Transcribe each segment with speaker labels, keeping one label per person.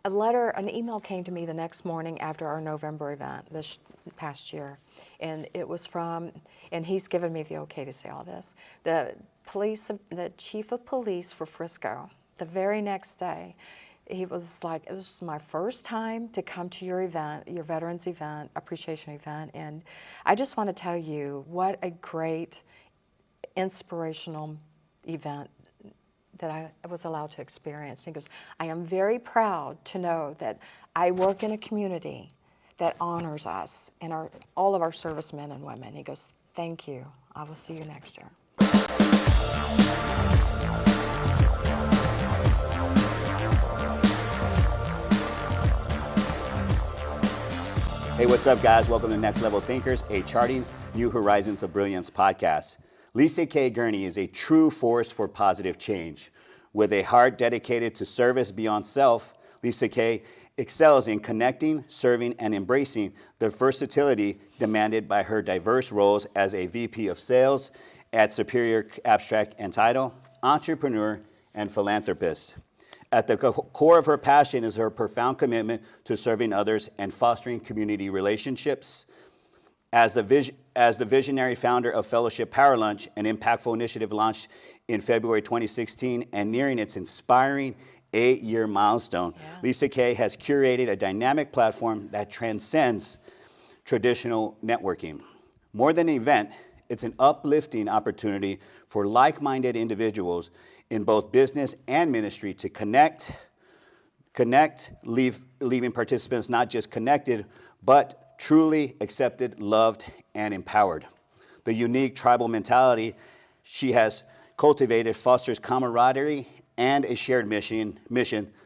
Speaker 1: an email came to me the next morning after our November event this past year, and it was from, and he's given me the okay to say all this, the chief of police for Frisco. The very next day, he was like, it was my first time to come to your event, your veterans event, appreciation event, and I just want to tell you what a great inspirational event that I was allowed to experience. And he goes, I am very proud to know that I work in a community that honors us and all of our servicemen and women. He goes, thank you. I will see you next year.
Speaker 2: Hey, what's up, guys? Welcome to Next Level Thinkers, a Charting New Horizons of Brilliance podcast. LisaKay Gurney is a true force for positive change. With a heart dedicated to service beyond self, LisaKay excels in connecting, serving, and embracing the versatility demanded by her diverse roles as a VP of Sales at Superior Abstract and Title, entrepreneur, and philanthropist. At the core of her passion is her profound commitment to serving others and fostering community relationships. As the visionary founder of Fellowship Power Lunch, an impactful initiative launched in February 2016 and nearing its inspiring 8-year milestone, LisaKay has curated a dynamic platform that transcends traditional networking. More than an event, it's an uplifting opportunity for like-minded individuals in both business and ministry to connect, leaving participants not just connected, but truly accepted, loved, and empowered. The unique tribal mentality she has cultivated fosters camaraderie and a shared mission,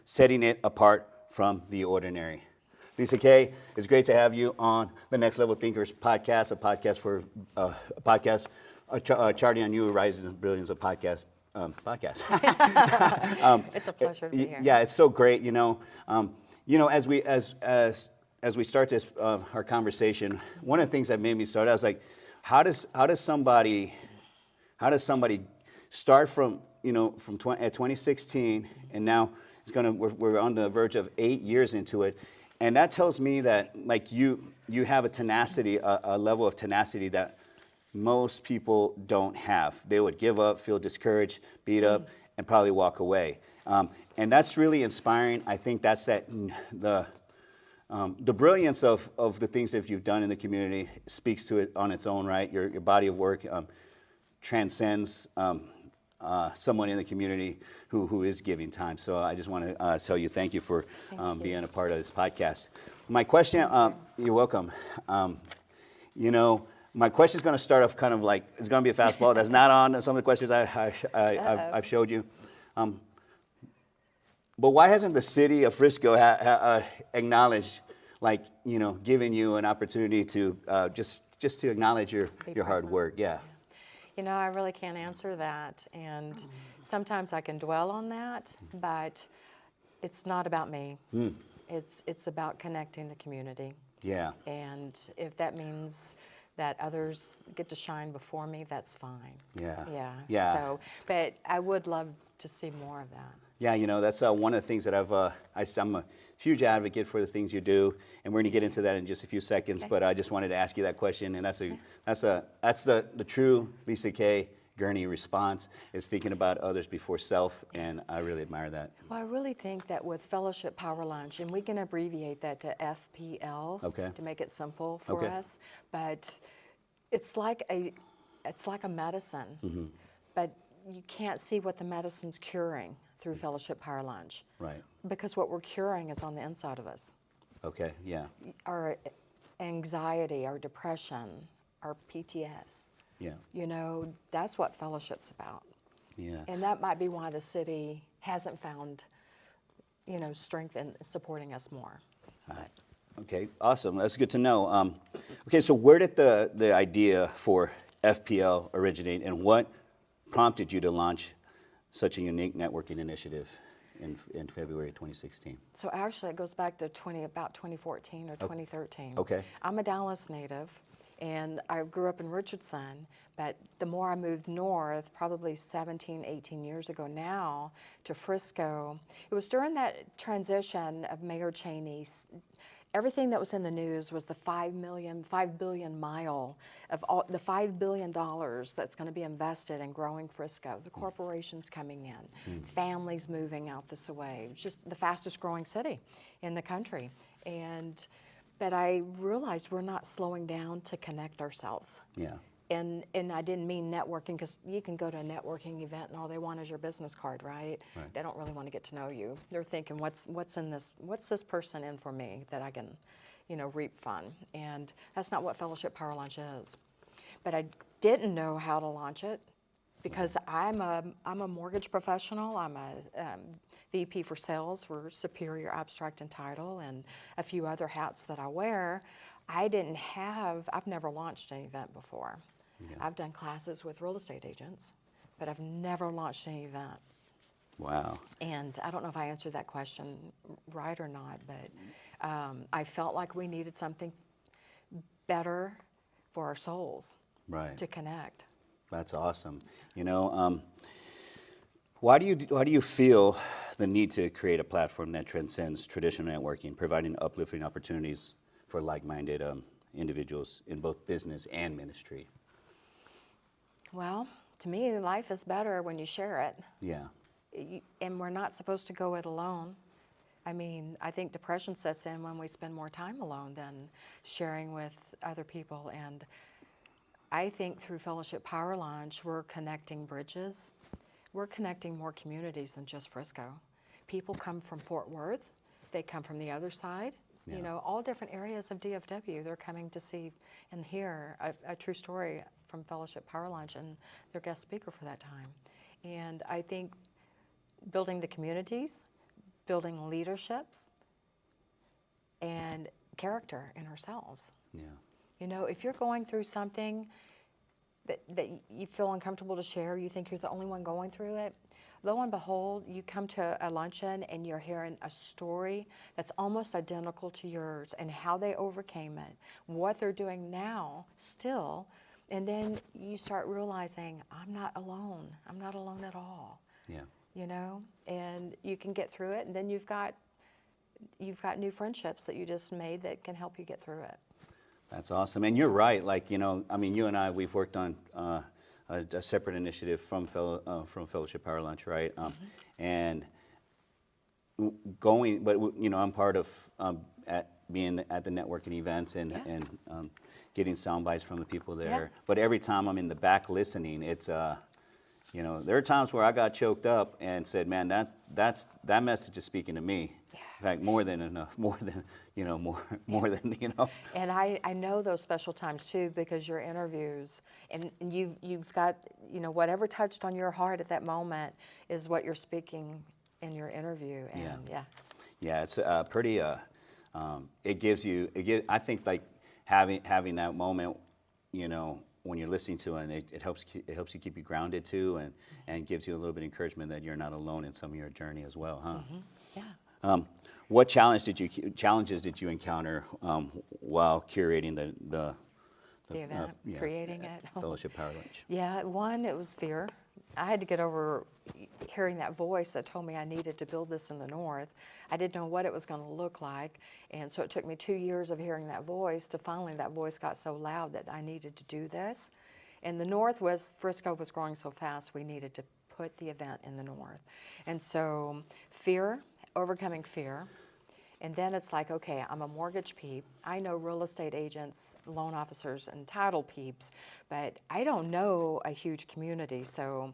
Speaker 2: setting it apart from the ordinary. LisaKay, it's great to have you on the Next Level Thinkers podcast, charting on new horizons and brilliance of podcast.
Speaker 1: It's a pleasure to be here.
Speaker 2: Yeah, it's so great. As we start this our conversation, one of the things that made me start, I was like, how does somebody start from 2016 and now we're on the verge of 8 years into it, and that tells me that like you have a tenacity, a level of tenacity that most people don't have. They would give up, feel discouraged, beat up, and probably walk away. And that's really inspiring. I think that's the brilliance of the things that you've done in the community speaks to it on its own right. Your body of work transcends someone in the community who is giving time. So I just want to tell you thank you for being a part of this podcast. My question, you're welcome. My question is going to start off kind of like, it's going to be a fastball. That's not on some of the questions I've showed you. But why hasn't the city of Frisco acknowledged, giving you an opportunity to just to acknowledge your hard work? Yeah.
Speaker 1: I really can't answer that, and sometimes I can dwell on that, but it's not about me. It's about connecting the community.
Speaker 2: Yeah.
Speaker 1: And if that means that others get to shine before me, that's fine.
Speaker 2: Yeah.
Speaker 1: So, but I would love to see more of that.
Speaker 2: Yeah, that's one of the things that I'm a huge advocate for the things you do, and we're going to get into that in just a few seconds. Okay. But I just wanted to ask you that question, and that's the true LisaKay Gurney response, is thinking about others before self, and I really admire that.
Speaker 1: Well, I really think that with Fellowship Power Lunch, and we can abbreviate that to FPL to make it simple for us, but it's like a medicine, but you can't see what the medicine's curing through Fellowship Power Lunch.
Speaker 2: Right. Because
Speaker 1: what we're curing is on the inside of us.
Speaker 2: Okay, yeah.
Speaker 1: Our anxiety, our depression, our PTS.
Speaker 2: Yeah.
Speaker 1: That's what fellowship's about.
Speaker 2: Yeah.
Speaker 1: And that might be why the city hasn't found, strength in supporting us more.
Speaker 2: Okay, awesome. That's good to know. Okay, so where did the idea for FPL originate, and what prompted you to launch such a unique networking initiative in February 2016?
Speaker 1: So actually it goes back to about 2014 or 2013.
Speaker 2: Okay.
Speaker 1: I'm a Dallas native, And I grew up in Richardson, but the more I moved north, probably 17, 18 years ago now, to Frisco, it was during that transition of Mayor Cheney's. Everything that was in the news was the 5 billion mile of all the $5 billion that's going to be invested in growing Frisco. The corporations coming in, families moving out this way. It's just the fastest growing city in the country. But I realized we're not slowing down to connect ourselves.
Speaker 2: Yeah.
Speaker 1: And I didn't mean networking, because you can go to a networking event and all they want is your business card, right?
Speaker 2: Right.
Speaker 1: They don't really want to get to know you. They're thinking, what's in this? What's this person in for me that I can, reap from? And that's not what Fellowship Power Launch is. But I didn't know how to launch it because I'm a mortgage professional. I'm a VP for sales for Superior Abstract and Title and a few other hats that I wear. I've never launched an event before.
Speaker 2: Yeah.
Speaker 1: I've done classes with real estate agents, but I've never launched an event.
Speaker 2: Wow.
Speaker 1: And I don't know if I answered that question right or not, but I felt like we needed something better for our souls
Speaker 2: Right.
Speaker 1: to connect.
Speaker 2: That's awesome. Why do you feel the need to create a platform that transcends traditional networking, providing uplifting opportunities for like-minded individuals in both business and ministry?
Speaker 1: Well, to me, life is better when you share it.
Speaker 2: Yeah.
Speaker 1: And we're not supposed to go it alone. I mean, I think depression sets in when we spend more time alone than sharing with other people. And I think through Fellowship Power Launch, we're connecting bridges. We're connecting more communities than just Frisco. People come from Fort Worth. They come from the other side.
Speaker 2: Yeah.
Speaker 1: All different areas of DFW. They're coming to see and hear a true story from Fellowship Power Launch and their guest speaker for that time. And I think building the communities, building leaderships, and character in ourselves.
Speaker 2: Yeah.
Speaker 1: If you're going through something that you feel uncomfortable to share, you think you're the only one going through it, lo and behold, you come to a luncheon and you're hearing a story that's almost identical to yours and how they overcame it, what they're doing now still, and then you start realizing, I'm not alone. I'm not alone at all.
Speaker 2: Yeah.
Speaker 1: And you can get through it, and then you've got new friendships that you just made that can help you get through it.
Speaker 2: That's awesome. And you're right. You and I, we've worked on a separate initiative from Fellowship Power Launch, right? And I'm part of being at the networking events and getting sound bites from the people there.
Speaker 1: Yeah.
Speaker 2: But every time I'm in the back listening, it's there are times where I got choked up and said, man, that message is speaking to me.
Speaker 1: Yeah.
Speaker 2: In fact, more than enough, more than.
Speaker 1: And I know those special times too, because your interviews and you've got, whatever touched on your heart at that moment is what you're speaking in your interview. And
Speaker 2: Yeah, it's pretty, I think like having that moment, when you're listening to it, it helps you keep you grounded too, and gives you a little bit of encouragement that you're not alone in some of your journey as well, huh?
Speaker 1: Mm-hmm. Yeah.
Speaker 2: What challenges did you encounter while curating the
Speaker 1: event, creating it?
Speaker 2: Fellowship Power Launch?
Speaker 1: Yeah, one, it was fear. I had to get over hearing that voice that told me I needed to build this in the North. I didn't know what it was going to look like, and so it took me 2 years of hearing that voice to finally that voice got so loud that I needed to do this. And the North Frisco was growing so fast, we needed to put the event in the North. And so fear, overcoming fear. And then it's like, okay, I'm a mortgage peep. I know real estate agents, loan officers, and title peeps, but I don't know a huge community. So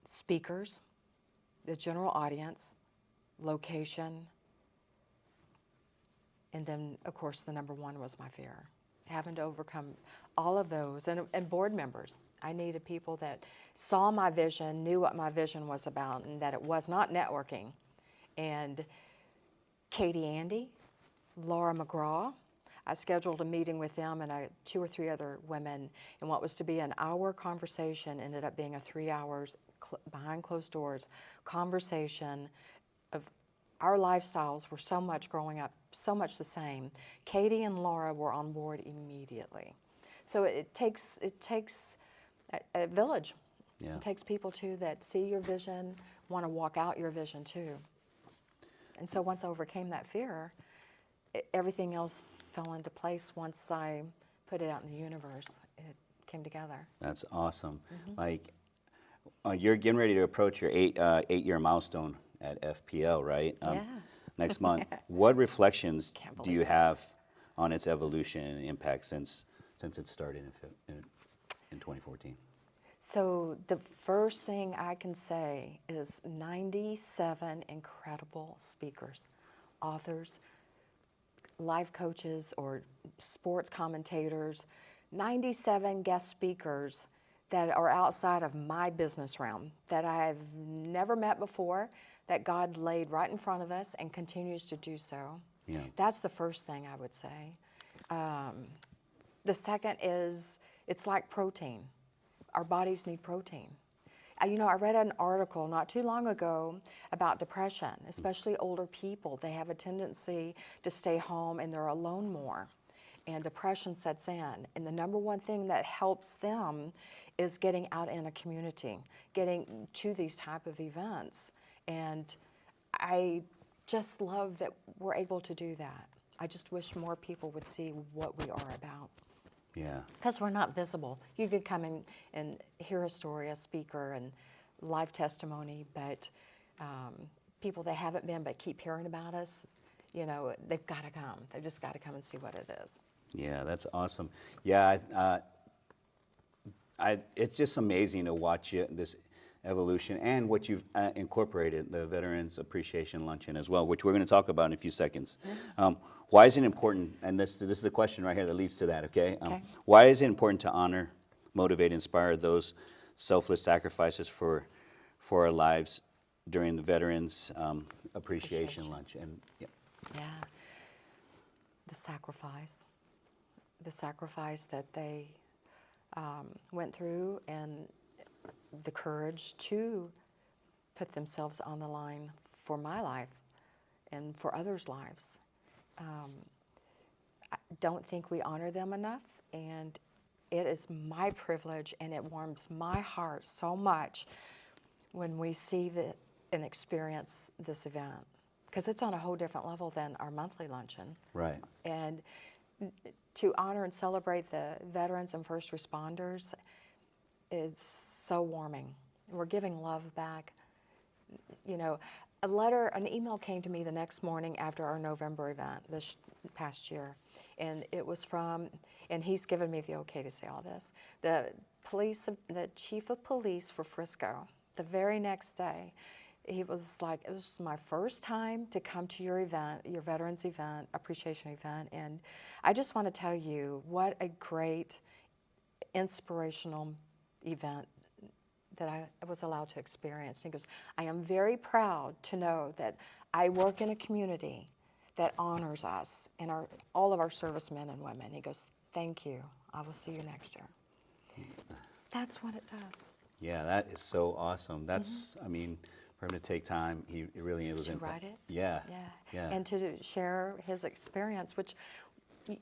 Speaker 1: speakers, the general audience, location, and then, of course, the number one was my fear. Having to overcome all of those, and board members. I needed people that saw my vision, knew what my vision was about, and that it was not networking. And Katie Andy, Laura McGraw, I scheduled a meeting with them and 2 or 3 other women, and what was to be an hour conversation ended up being a 3 hours behind closed doors conversation of our lifestyles were so much growing up, so much the same. Katie and Laura were on board immediately. So it takes a village.
Speaker 2: Yeah.
Speaker 1: It takes people too that see your vision, want to walk out your vision too. And so once I overcame that fear, everything else fell into place. Once I put it out in the universe, it came together.
Speaker 2: That's awesome. Like, you're getting ready to approach your 8-year milestone at FPL, right?
Speaker 1: Yeah.
Speaker 2: Next month. What reflections
Speaker 1: Can't
Speaker 2: do
Speaker 1: believe
Speaker 2: you
Speaker 1: it.
Speaker 2: have on its evolution and impact since it started in 2014?
Speaker 1: So the first thing I can say is 97 incredible speakers, authors, life coaches, or sports commentators, 97 guest speakers that are outside of my business realm that I've never met before, that God laid right in front of us and continues to do so.
Speaker 2: Yeah.
Speaker 1: That's the first thing I would say. The second is it's like protein. Our bodies need protein. I read an article not too long ago about depression, especially older people. They have a tendency to stay home and they're alone more. And depression sets in. And the number one thing that helps them is getting out in a community, getting to these type of events. And I just love that we're able to do that. I just wish more people would see what we are about.
Speaker 2: Yeah.
Speaker 1: Because we're not visible. You could come in and hear a story, a speaker, and live testimony, but people that haven't been but keep hearing about us, they've got to come. They've just got to come and see what it is.
Speaker 2: Yeah, that's awesome. Yeah, it's just amazing to watch this evolution and what you've incorporated, the Veterans Appreciation Luncheon as well, which we're going to talk about in a few seconds. Why is it important, and this is the question right here that leads to that, okay?
Speaker 1: Okay.
Speaker 2: Why is it important to honor, motivate, inspire those selfless sacrifices for our lives during the Veterans Appreciation Lunch? And yeah.
Speaker 1: Yeah. The sacrifice that they went through, and the courage to put themselves on the line for my life and for others' lives. I don't think we honor them enough, and it is my privilege and it warms my heart so much when we see and experience this event, because it's on a whole different level than our monthly luncheon.
Speaker 2: Right.
Speaker 1: And to honor and celebrate the veterans and first responders is so warming. We're giving love back. An email came to me the next morning after our November event this past year, and it was and he's given me the okay to say all this, the chief of police for Frisco. The very next day, he was like, it was my first time to come to your event, your veterans event, appreciation event, and I just want to tell you what a great, inspirational event that I was allowed to experience. And he goes, I am very proud to know that I work in a community that honors us and all of our servicemen and women. He goes, thank you. I will see you next year. That's what it does.
Speaker 2: Yeah, that is so awesome. That's, I mean, for him to take time, it really was.
Speaker 1: To write it?
Speaker 2: Yeah.
Speaker 1: Yeah. And to share his experience, which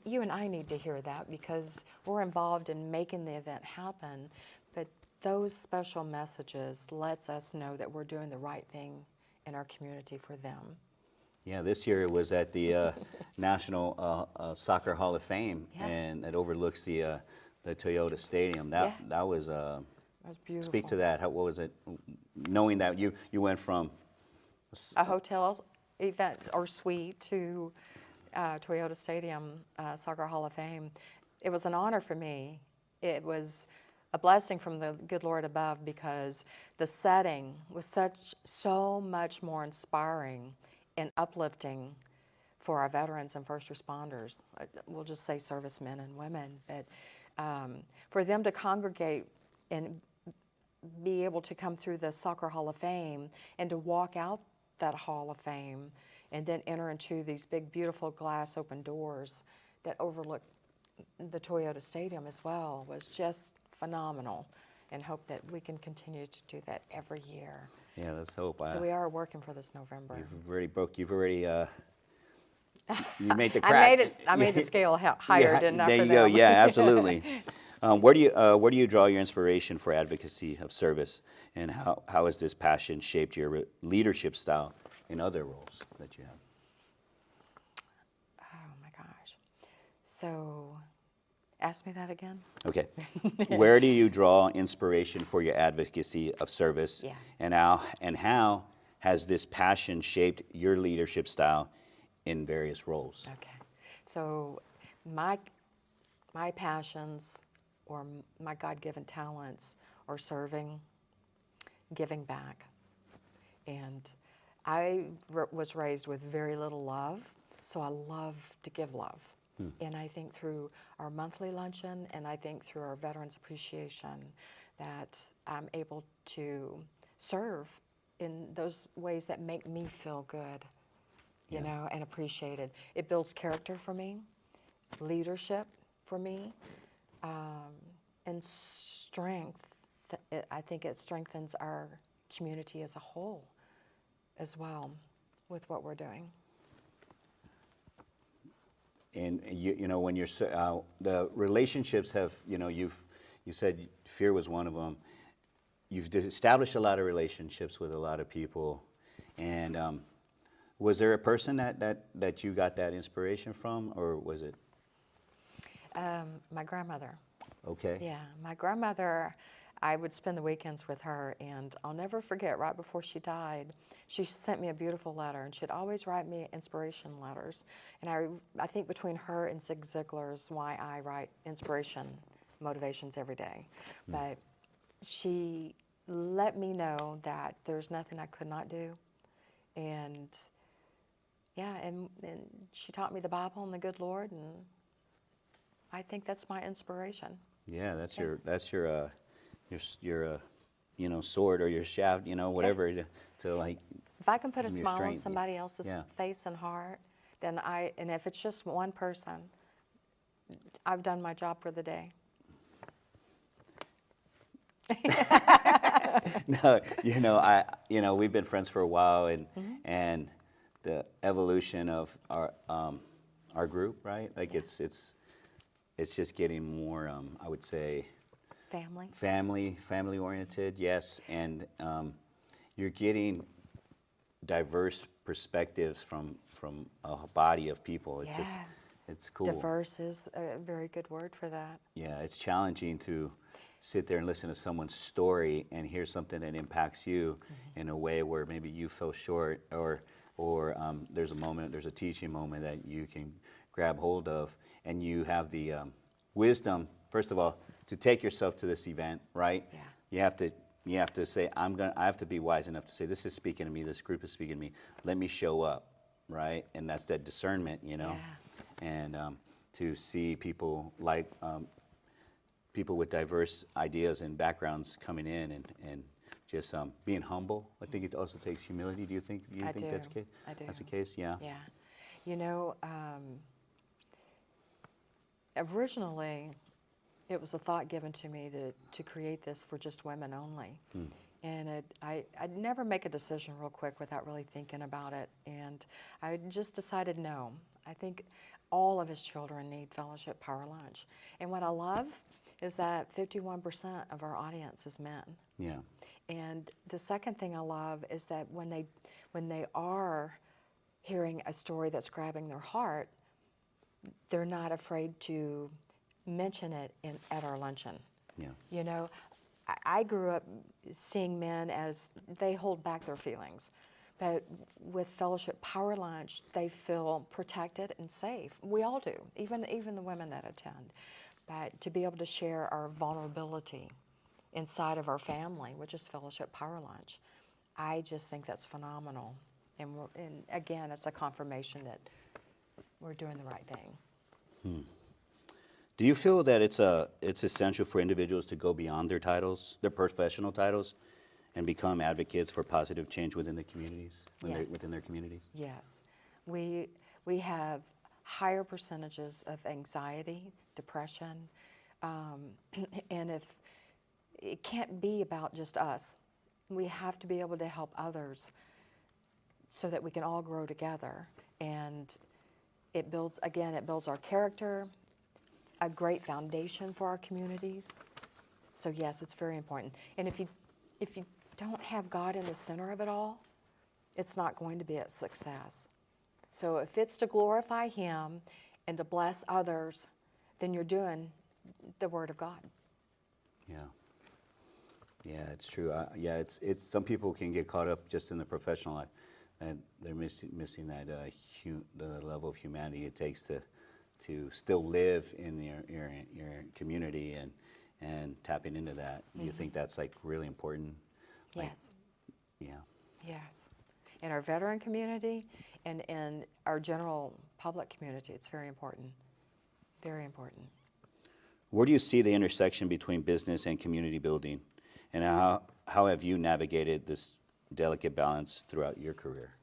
Speaker 1: you and I need to hear that because we're involved in making the event happen. But those special messages lets us know that we're doing the right thing in our community for them.
Speaker 2: Yeah, this year it was at the National Soccer Hall of Fame,
Speaker 1: Yeah.
Speaker 2: and it overlooks the Toyota Stadium. That was.
Speaker 1: That was beautiful.
Speaker 2: Speak to that. What was it? Knowing that you went from
Speaker 1: a hotel event or suite to Toyota Stadium Soccer Hall of Fame. It was an honor for me. It was a blessing from the good Lord above because the setting was so much more inspiring and uplifting for our veterans and first responders. We'll just say servicemen and women, but for them to congregate and be able to come through the Soccer Hall of Fame and to walk out that Hall of Fame and then enter into these big, beautiful glass open doors that overlook the Toyota Stadium as well was just phenomenal, and hope that we can continue to do that every year.
Speaker 2: Yeah, let's hope.
Speaker 1: So we are working for this November.
Speaker 2: You've already you made the
Speaker 1: I
Speaker 2: crack.
Speaker 1: made the scale higher,
Speaker 2: Yeah,
Speaker 1: didn't I?
Speaker 2: there
Speaker 1: For
Speaker 2: you go.
Speaker 1: them?
Speaker 2: Yeah, absolutely. Where do you draw your inspiration for advocacy of service, and how has this passion shaped your leadership style in other roles that you have?
Speaker 1: Oh my gosh. So, ask me that again.
Speaker 2: Okay. Where do you draw inspiration for your advocacy of service?
Speaker 1: Yeah.
Speaker 2: And how has this passion shaped your leadership style in various roles?
Speaker 1: Okay. So, my passions or my God-given talents are serving, giving back. And I was raised with very little love, so I love to give love. And I think through our monthly luncheon and I think through our Veterans Appreciation that I'm able to serve in those ways that make me feel good, you know, and appreciated. It builds character for me, leadership for me, and strength. I think it strengthens our community as a whole as well with what we're doing.
Speaker 2: And when you're the relationships have, you said fear was one of them. You've established a lot of relationships with a lot of people, and was there a person that you got that inspiration from, or was it?
Speaker 1: My grandmother.
Speaker 2: Okay.
Speaker 1: Yeah, my grandmother, I would spend the weekends with her, and I'll never forget, right before she died, she sent me a beautiful letter, and she'd always write me inspiration letters. And I think between her and Zig Ziglar is why I write inspiration motivations every day. But she let me know that there's nothing I could not do. And yeah, and she taught me the Bible and the good Lord, and I think that's my inspiration.
Speaker 2: Yeah, that's your sword or your shaft, whatever to like.
Speaker 1: If I can put a
Speaker 2: give me your
Speaker 1: smile on
Speaker 2: strength,
Speaker 1: somebody else's
Speaker 2: yeah.
Speaker 1: face and heart, then and if it's just one person, I've done my job for the day.
Speaker 2: No, we've been friends for a while, and the evolution of our group, right? Like it's just getting more, I would say, family oriented, yes, and you're getting diverse perspectives from a body of people. It's cool.
Speaker 1: Diverse is a very good word for that.
Speaker 2: Yeah, it's challenging to sit there and listen to someone's story and hear something that impacts you in a way where maybe you fell short, or there's a teaching moment that you can grab hold of, and you have the wisdom, first of all, to take yourself to this event, right?
Speaker 1: Yeah.
Speaker 2: You have to say, I have to be wise enough to say, this is speaking to me, this group is speaking to me, let me show up, right? And that's that discernment,
Speaker 1: Yeah.
Speaker 2: And to see people like people with diverse ideas and backgrounds coming in and just being humble. I think it also takes humility. Do you think that's the case?
Speaker 1: I do.
Speaker 2: That's the case, yeah.
Speaker 1: Yeah. Originally, it was a thought given to me to create this for just women only. And I'd never make a decision real quick without really thinking about it. And I just decided no. I think all of his children need Fellowship Power Lunch. And what I love is that 51% of our audience is men.
Speaker 2: Yeah.
Speaker 1: And the second thing I love is that when they are hearing a story that's grabbing their heart, they're not afraid to mention it at our luncheon.
Speaker 2: Yeah.
Speaker 1: I grew up seeing men as they hold back their feelings. But with Fellowship Power Lunch, they feel protected and safe. We all do, even the women that attend. But to be able to share our vulnerability inside of our family, which is Fellowship Power Lunch, I just think that's phenomenal. And again, it's a confirmation that we're doing the right thing.
Speaker 2: Do you feel that it's essential for individuals to go beyond their titles, their professional titles, and become advocates for positive change within the communities, within their communities?
Speaker 1: Yes. We have higher percentages of anxiety, depression, and if it can't be about just us. We have to be able to help others so that we can all grow together. And it builds, again, it builds our character, a great foundation for our communities. So yes, it's very important. And if you don't have God in the center of it all, it's not going to be a success. So if it's to glorify Him and to bless others, then you're doing the Word of God.
Speaker 2: Yeah. Yeah, it's true. Yeah, it's some people can get caught up just in the professional life, and they're missing that the level of humanity it takes to still live in your community and tapping into that. Do you think that's like really important? Like,
Speaker 1: Yes.
Speaker 2: yeah.
Speaker 1: Yes. In our veteran community and in our general public community, it's very important. Very important.
Speaker 2: Where do you see the intersection between business and community building, and how have you navigated this delicate balance throughout your career?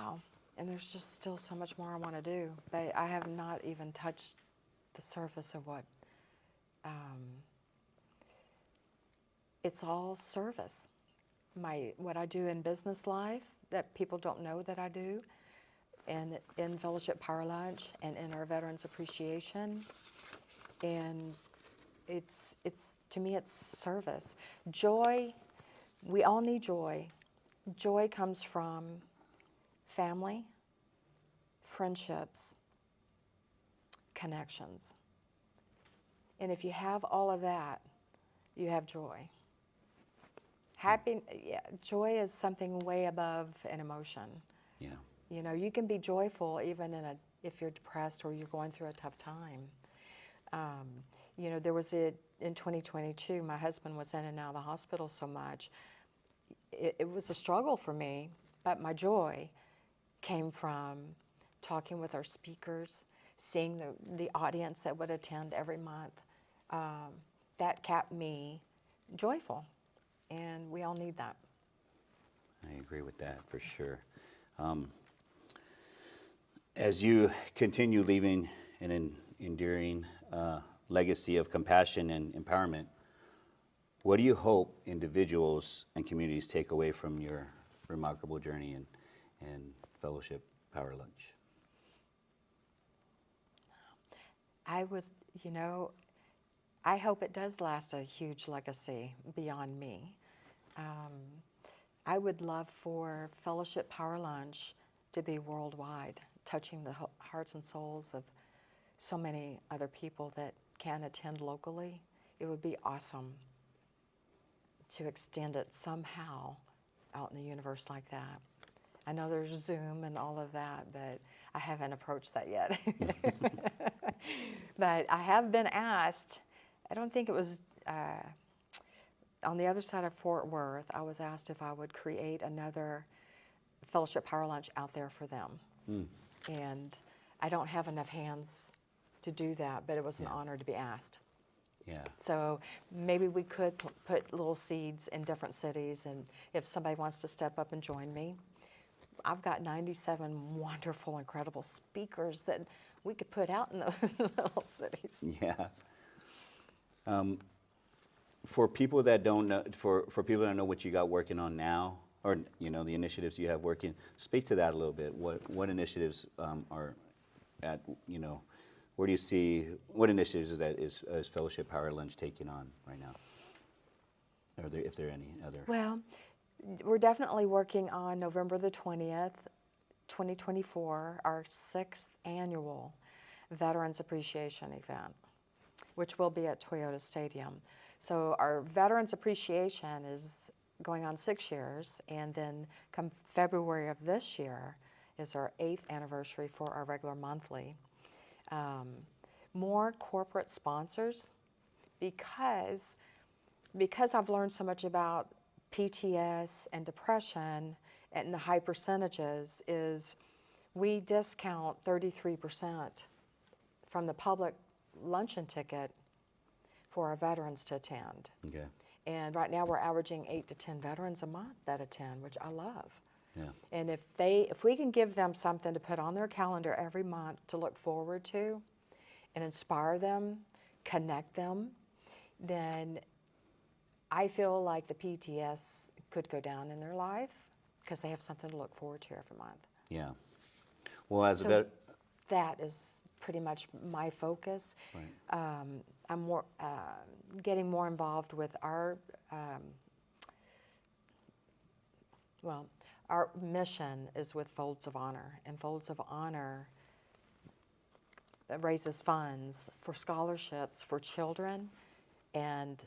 Speaker 1: Wow. And there's just still so much more I want to do. But I have not even touched the surface of what, it's all service. What I do in business life that people don't know that I do, and in Fellowship Power Lunch and in our Veterans Appreciation. And it's to me, it's service. Joy, we all need joy. Joy comes from family, friendships, connections. And if you have all of that, you have joy. Joy is something way above an emotion.
Speaker 2: Yeah.
Speaker 1: You know, you can be joyful even if you're depressed or you're going through a tough time. You know, there was in 2022, my husband was in and out of the hospital so much. It was a struggle for me, but my joy came from talking with our speakers, seeing the audience that would attend every month. That kept me joyful, and we all need that.
Speaker 2: I agree with that for sure. As you continue leaving an enduring legacy of compassion and empowerment, what do you hope individuals and communities take away from your remarkable journey and Fellowship Power Lunch?
Speaker 1: I would, I hope it does last a huge legacy beyond me. I would love for Fellowship Power Lunch to be worldwide, touching the hearts and souls of so many other people that can attend locally. It would be awesome to extend it somehow out in the universe like that. I know there's Zoom and all of that, but I haven't approached that yet. But I have been asked, I don't think it was on the other side of Fort Worth, I was asked if I would create another Fellowship Power Lunch out there for them. And I don't have enough hands to do that, but it was an honor to be asked.
Speaker 2: Yeah.
Speaker 1: So maybe we could put little seeds in different cities, and if somebody wants to step up and join me, I've got 97 wonderful, incredible speakers that we could put out in those little cities.
Speaker 2: Yeah. For people that don't know, for people that know what you got working on now, or the initiatives you have working, speak to that a little bit. What initiatives are at where do you see what initiatives is Fellowship Power Lunch taking on right now? If there are any other?
Speaker 1: Well, we're definitely working on November the 20th, 2024, our 6th annual Veterans Appreciation event, which will be at Toyota Stadium. So our Veterans Appreciation is going on 6 years, and then come February of this year is our 8th anniversary for our regular monthly. More corporate sponsors, because I've learned so much about PTS and depression and the high percentages, is we discount 33% from the public luncheon ticket for our veterans to attend.
Speaker 2: Okay.
Speaker 1: And right now we're averaging 8 to 10 veterans a month that attend, which I love.
Speaker 2: Yeah.
Speaker 1: And if we can give them something to put on their calendar every month to look forward to and inspire them, connect them, then I feel like the PTS could go down in their life because they have something to look forward to every month.
Speaker 2: Yeah. Well, as a
Speaker 1: So that is pretty much my focus.
Speaker 2: Right.
Speaker 1: I'm more getting more involved with our our mission is with Folds of Honor, and Folds of Honor raises funds for scholarships for children and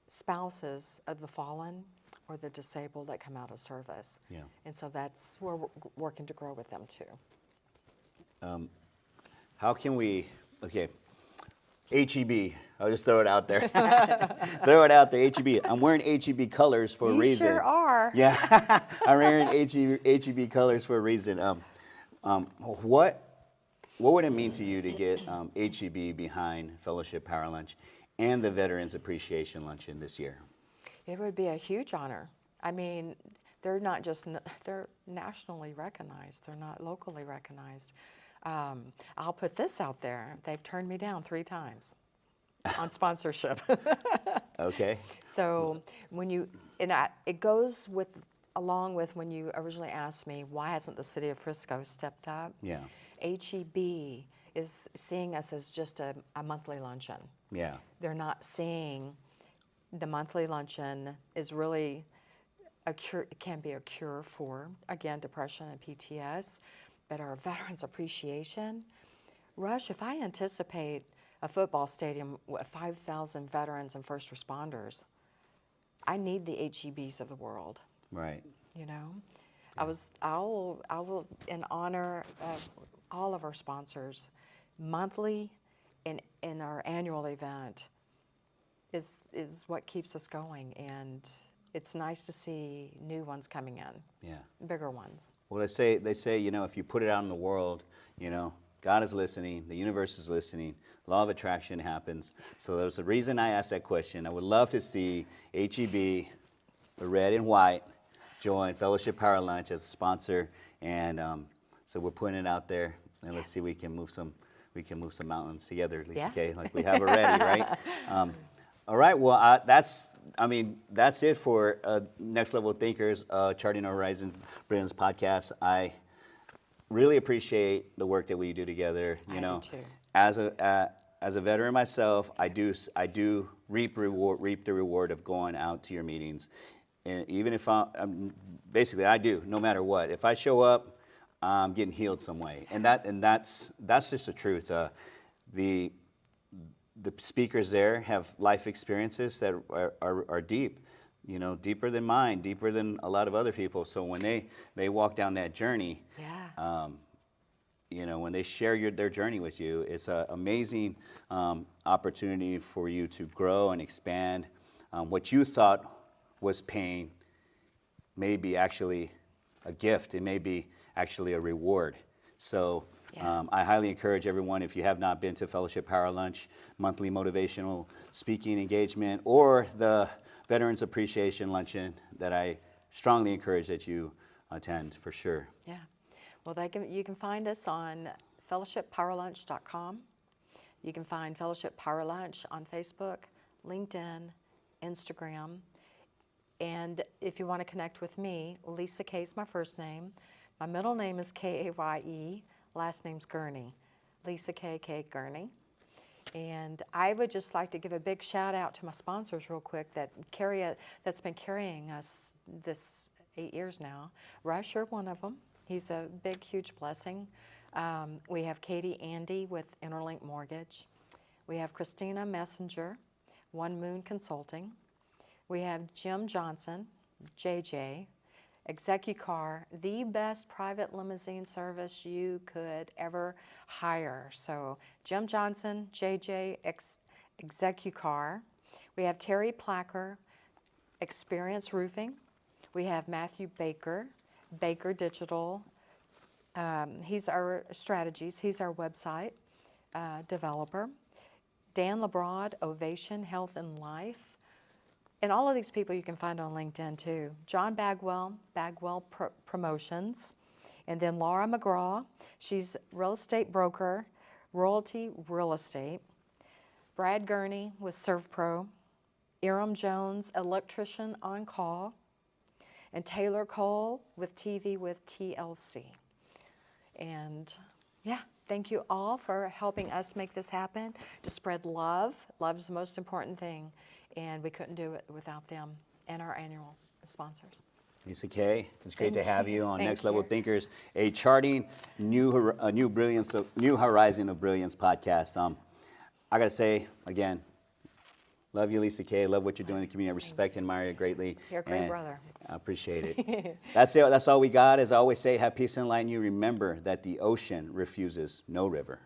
Speaker 1: spouses of the fallen or the disabled that come out of service.
Speaker 2: Yeah.
Speaker 1: And so that's where we're working to grow with them too.
Speaker 2: How can we, okay, HEB, I'll just throw it out there. Throw it out there, HEB. I'm wearing HEB colors for a reason.
Speaker 1: You sure are.
Speaker 2: Yeah, I'm wearing HEB colors for a reason. What would it mean to you to get HEB behind Fellowship Power Lunch and the Veterans Appreciation Luncheon this year?
Speaker 1: It would be a huge honor. I mean, they're not just, they're nationally recognized. They're not locally recognized. I'll put this out there. They've turned me down 3 times on sponsorship.
Speaker 2: Okay.
Speaker 1: So when you, it goes with, along with when you originally asked me, why hasn't the city of Frisco stepped up?
Speaker 2: Yeah.
Speaker 1: HEB is seeing us as just a monthly luncheon.
Speaker 2: Yeah.
Speaker 1: They're not seeing the monthly luncheon is really a cure, it can be a cure for, again, depression and PTS, but our Veterans Appreciation. Rush, if I anticipate a football stadium with 5,000 veterans and first responders, I need the HEBs of the world.
Speaker 2: Right.
Speaker 1: You know, I will, in honor of all of our sponsors, monthly and in our annual event is what keeps us going, and it's nice to see new ones coming in.
Speaker 2: Yeah.
Speaker 1: Bigger ones.
Speaker 2: Well, they say, you know, if you put it out in the world, you know, God is listening, the universe is listening, law of attraction happens. So there's a reason I asked that question. I would love to see HEB, the red and white, join Fellowship Power Lunch as a sponsor, and so we're putting it out there, and let's see, we can move some mountains together, LisaKay, like we have already, right? All right, well, that's it for Next Level Thinkers, Charting Our Horizons Brilliance podcast. I really appreciate the work that we do together. You know,
Speaker 1: do too.
Speaker 2: As a veteran myself, I do reap the reward of going out to your meetings, and even if basically I do, no matter what. If I show up, I'm getting healed some way, and that's just the truth. The speakers there have life experiences that are deep, you know, deeper than mine, deeper than a lot of other people. So when they walk down that journey,
Speaker 1: Yeah.
Speaker 2: you know, when they share their journey with you, it's an amazing opportunity for you to grow and expand. What you thought was pain may be actually a gift. It may be actually a reward. So
Speaker 1: Yeah.
Speaker 2: I highly encourage everyone, if you have not been to Fellowship Power Lunch, monthly motivational speaking engagement, or the Veterans Appreciation Luncheon, that I strongly encourage that you attend for sure.
Speaker 1: Yeah. Well, you can find us on fellowshippowerlunch.com. You can find Fellowship Power Lunch on Facebook, LinkedIn, Instagram. And if you want to connect with me, LisaKay's my first name. My middle name is Kaye, last name's Gurney, LisaKay Gurney. And I would just like to give a big shout out to my sponsors real quick that's been carrying us this 8 years now. Rush, you're one of them. He's a big, huge blessing. We have Katie Andy with Interlink Mortgage. We have Christina Messenger, One Moon Consulting. We have Jim Johnson, JJ, ExecuCar, the best private limousine service you could ever hire. So Jim Johnson, JJ, ExecuCar. We have Terry Placker, Experience Roofing. We have Matthew Baker, Baker Digital. He's our strategies. He's our website developer. Dan LeBrod, Ovation Health and Life. And all of these people you can find on LinkedIn too. John Bagwell, Promotions. And then Laura McGraw, she's real estate broker, Royalty Real Estate. Brad Gurney with ServPro, Iram Jones, electrician on call, and Taylor Cole with TV with TLC. And yeah, thank you all for helping us make this happen, to spread love. Love is the most important thing, and we couldn't do it without them and our annual sponsors.
Speaker 2: LisaKay, it's great to
Speaker 1: Thank
Speaker 2: have
Speaker 1: you.
Speaker 2: you on
Speaker 1: Thank
Speaker 2: Next Level
Speaker 1: you.
Speaker 2: Thinkers, a charting new horizon of brilliance podcast. I gotta say again, love you, LisaKay. Love what you're doing in the community. I respect and admire you greatly.
Speaker 1: You're a great
Speaker 2: and
Speaker 1: brother.
Speaker 2: I appreciate it. That's it. That's all we got. As I always say, have peace and light in you. Remember that the ocean refuses no river.